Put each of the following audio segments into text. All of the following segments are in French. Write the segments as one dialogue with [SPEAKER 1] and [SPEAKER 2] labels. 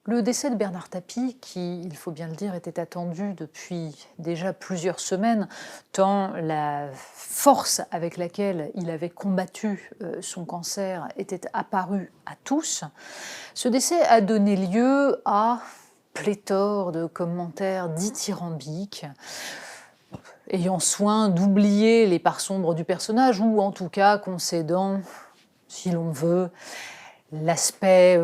[SPEAKER 1] Le décès de Bernard Tapie, qui, il faut bien le dire, était attendu depuis déjà plusieurs semaines, tant la force avec laquelle il avait combattu son cancer était apparue à tous, ce décès a donné lieu à pléthore de commentaires dithyrambiques, ayant soin d'oublier les parts sombres du personnage, ou en tout cas concédant, si l'on veut, l'aspect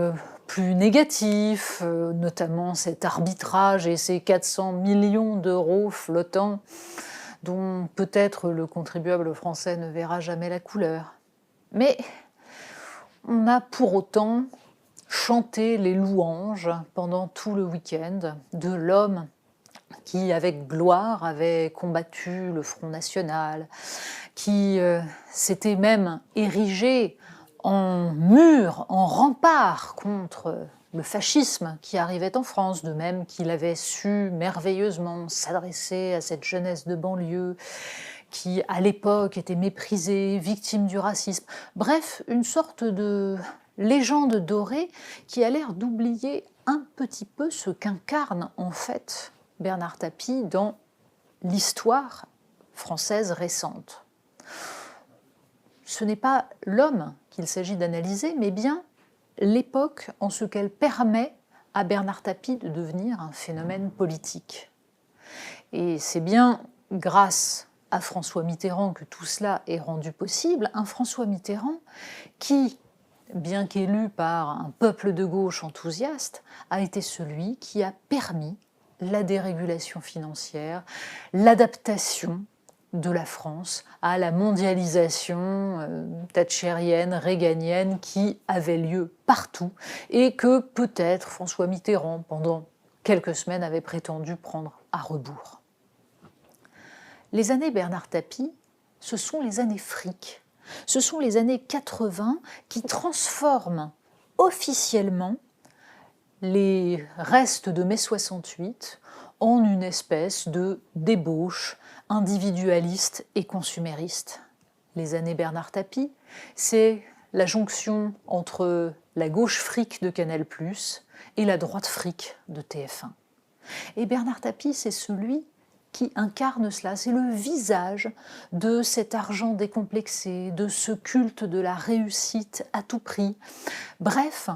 [SPEAKER 1] plus négatif, notamment cet arbitrage et ces 400 millions d'euros flottants dont peut-être le contribuable français ne verra jamais la couleur. Mais on a pour autant chanté les louanges pendant tout le week-end de l'homme qui, avec gloire, avait combattu le Front National, qui s'était même érigé en mur, en rempart contre le fascisme qui arrivait en France, de même qu'il avait su merveilleusement s'adresser à cette jeunesse de banlieue qui, à l'époque, était méprisée, victime du racisme. Bref, une sorte de légende dorée qui a l'air d'oublier un petit peu ce qu'incarne en fait Bernard Tapie dans l'histoire française récente. Ce n'est pas l'homme qu'il s'agit d'analyser, mais bien l'époque en ce qu'elle permet à Bernard Tapie de devenir un phénomène politique. Et c'est bien grâce à François Mitterrand que tout cela est rendu possible, un François Mitterrand qui, bien qu'élu par un peuple de gauche enthousiaste, a été celui qui a permis la dérégulation financière, l'adaptation de la France à la mondialisation thatchérienne, réganienne qui avait lieu partout et que peut-être François Mitterrand, pendant quelques semaines, avait prétendu prendre à rebours. Les années Bernard Tapie, ce sont les années fric. Ce sont les années 80 qui transforment officiellement les restes de mai 68 en une espèce de débauche individualiste et consumériste. Les années Bernard Tapie, c'est la jonction entre la gauche fric de Canal+ et la droite fric de TF1. Et Bernard Tapie, c'est celui qui incarne cela, c'est le visage de cet argent décomplexé, de ce culte de la réussite à tout prix. Bref,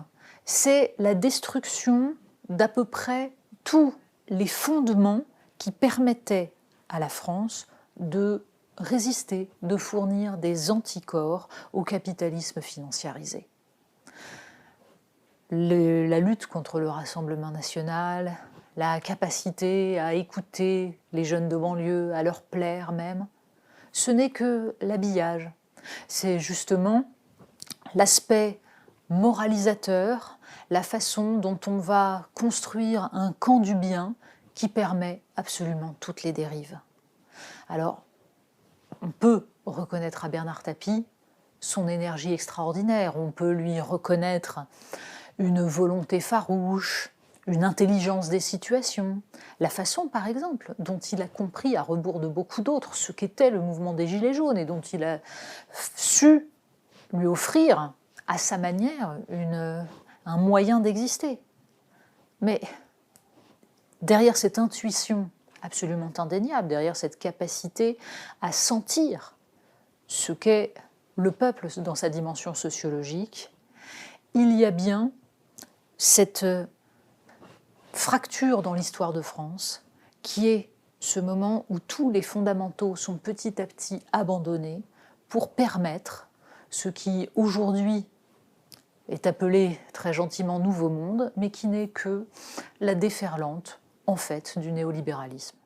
[SPEAKER 1] c'est la destruction d'à peu près tous les fondements qui permettaient à la France de résister, de fournir des anticorps au capitalisme financiarisé. La lutte contre le Rassemblement national, la capacité à écouter les jeunes de banlieue, à leur plaire même, ce n'est que l'habillage. C'est justement l'aspect moralisateur, la façon dont on va construire un camp du bien qui permet absolument toutes les dérives. Alors, on peut reconnaître à Bernard Tapie son énergie extraordinaire, on peut lui reconnaître une volonté farouche, une intelligence des situations, la façon, par exemple, dont il a compris, à rebours de beaucoup d'autres, ce qu'était le mouvement des Gilets jaunes et dont il a su lui offrir, à sa manière, un moyen d'exister. Mais derrière cette intuition absolument indéniable, derrière cette capacité à sentir ce qu'est le peuple dans sa dimension sociologique, il y a bien cette fracture dans l'histoire de France qui est ce moment où tous les fondamentaux sont petit à petit abandonnés pour permettre ce qui aujourd'hui est appelé très gentiment Nouveau Monde, mais qui n'est que la déferlante, en fait, du néolibéralisme.